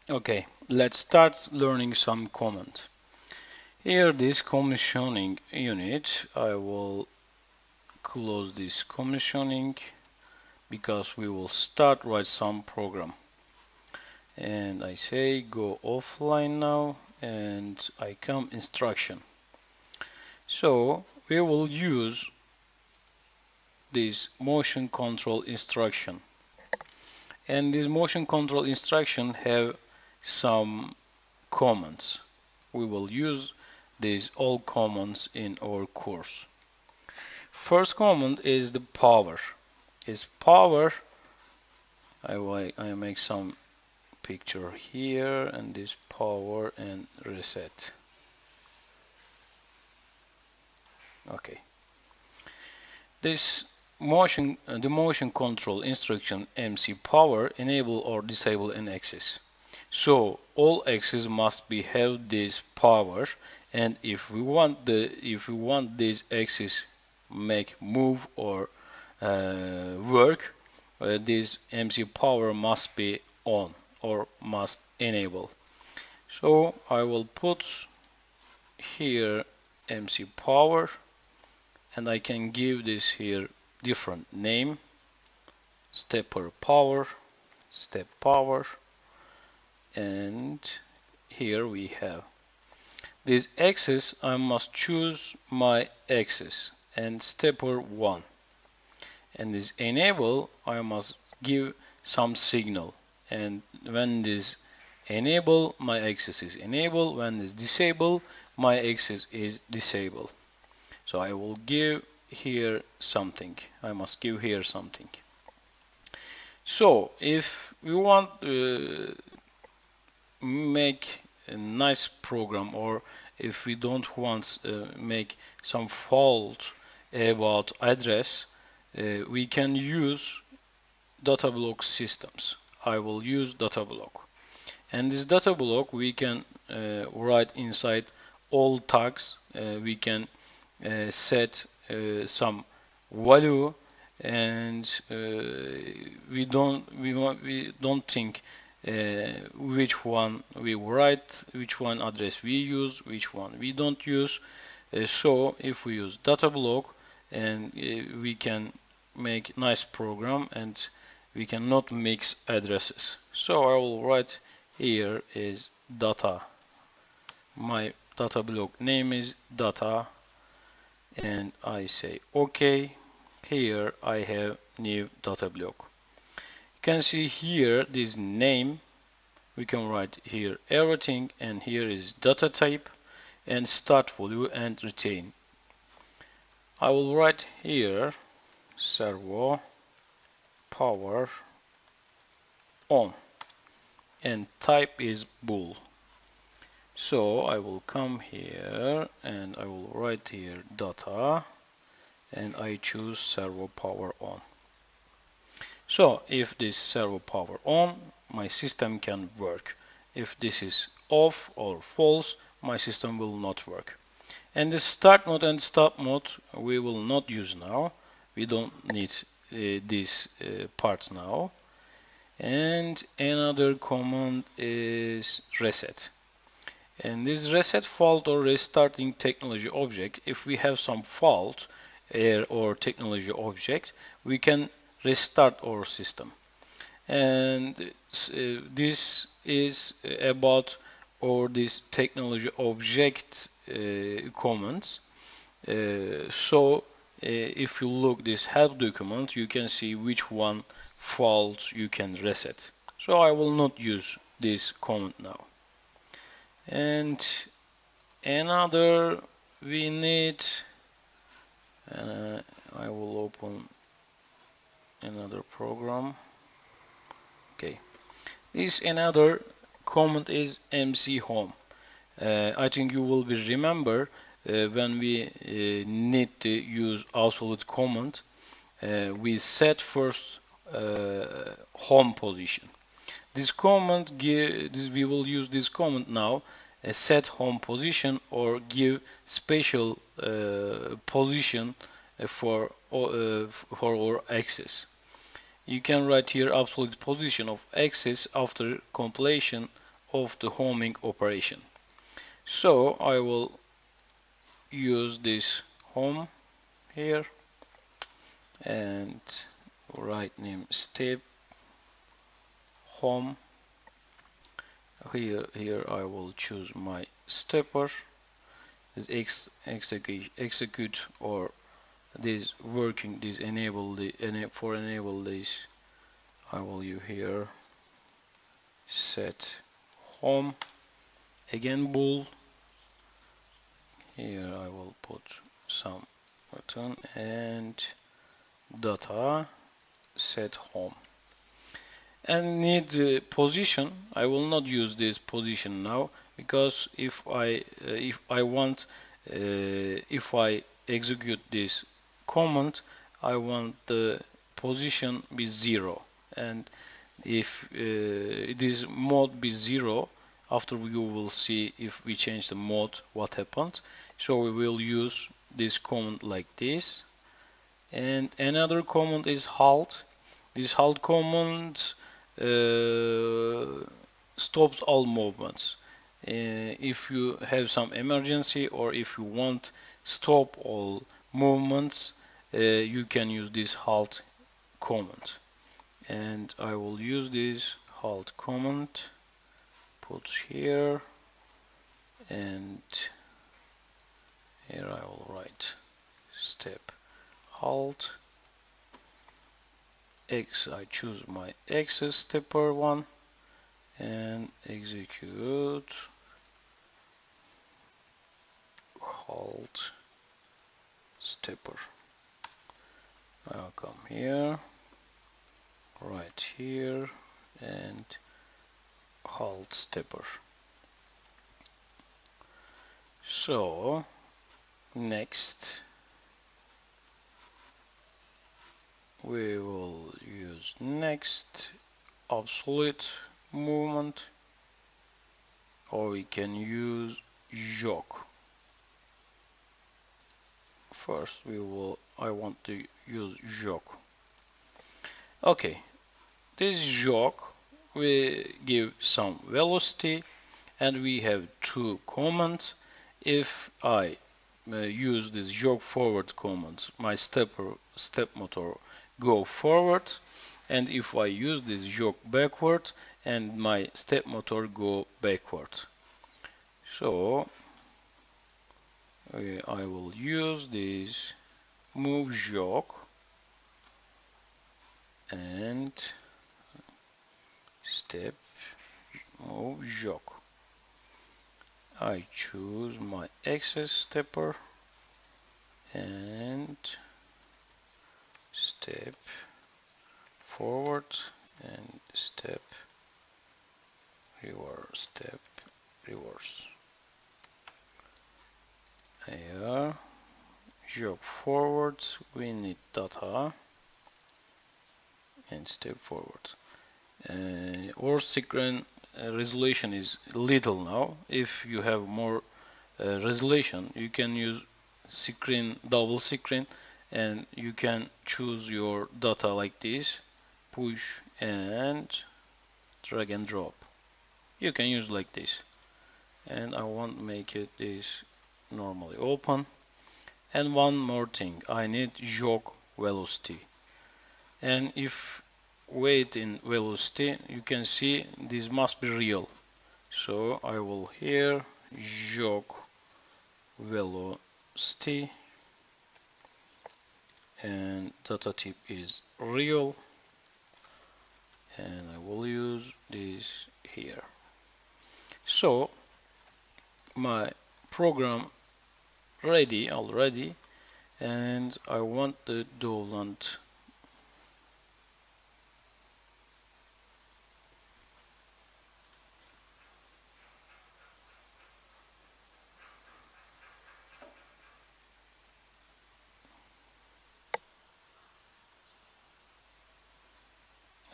Okay, let's start learning some command. Here, this commissioning unit, I will close this commissioning because we will start write some program. And I say go offline now, and I come instruction. So we will use this motion control instruction, and this motion control instruction have some commands. We will use these all commands in our course. First command is the power. Is power. I make some picture here, and this power and reset. Okay. This the motion control instruction MC power enable or disable an axis. So all axes must be have this power, and if we want this axis make move or work, this MC power must be on or must enable. So I will put here MC power, and I can give this here different name: stepper power, step power, and here we have this axis. I must choose my axis and stepper 1, and this enable I must give some signal, and when this enable, my axis is enable. When this disable, my axis is disable. So I will give here something. I must give here something. So if we want to make a nice program, or if we don't want make some fault about address, we can use data block systems. I will use data block, and this data block we can write inside all tags. We can set some value, and we don't think which one we write, which one address we use, which one we don't use. So if we use data block, and we can make nice program, and we cannot mix addresses. So I will write here is data. My data block name is data, and I say OK. Here I have new data block. You can see here this name. We can write here everything, and here is data type and start value and retain. I will write here servo power on, and type is bool. So I will come here and I will write here data, and I choose servo power on. So if this servo power on, my system can work. If this is off or false, my system will not work. And the start mode and stop mode we will not use now. We don't need this part now. And another command is reset. And this reset fault or restarting technology object, if we have some fault or technology object, we can restart our system. And this is about or this technology object commands. So if you look this help document, you can see which one fault you can reset. So I will not use this command now. And another we need, I will open another program. Okay, this another command is MC home. I think you will be remember when we need to use absolute command, we set first home position. This command we will use this command now, set home position or give special position for our axis. You can write here absolute position of axis after completion of the homing operation. So I will use this home here and write name step home. Here I will choose my stepper. This execute or this working, this enable this I will use here set home, again bool. Here I will put some button and data set home, and need the position. I will not use this position now, because if I want if I execute this command, I want the position be 0, and if this mode be 0, after we will see if we change the mode what happens. So we will use this command like this. And another command is halt. This halt command stops all movements. If you have some emergency, or if you want stop all movements, you can use this halt command. And I will use this halt command, put here, and here I will write step halt X. I choose my X stepper one and execute halt stepper. I'll come here, right here, and halt stepper. So next we will use next obsolete movement, or we can use jog. First I want to use jog. Okay, this jog will give some velocity, and we have two commands. If I use this jog forward command, my step motor go forward, and if I use this jog backward, and my step motor go backward. So I will use this move jog and step move jog. I choose my access stepper and step forward and step reverse, step reverse. Here, jog forward, we need data and step forward. Our screen resolution is little now. If you have more resolution, you can use double screen, and you can choose your data like this, push and drag and drop. You can use like this, and I want to make it this normally open. And one more thing, I need jog velocity, and if weight in velocity, you can see this must be real. So I will here jog velocity, and data type is real, and I will use this here. So my program ready already, and I want the Dolant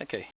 okay.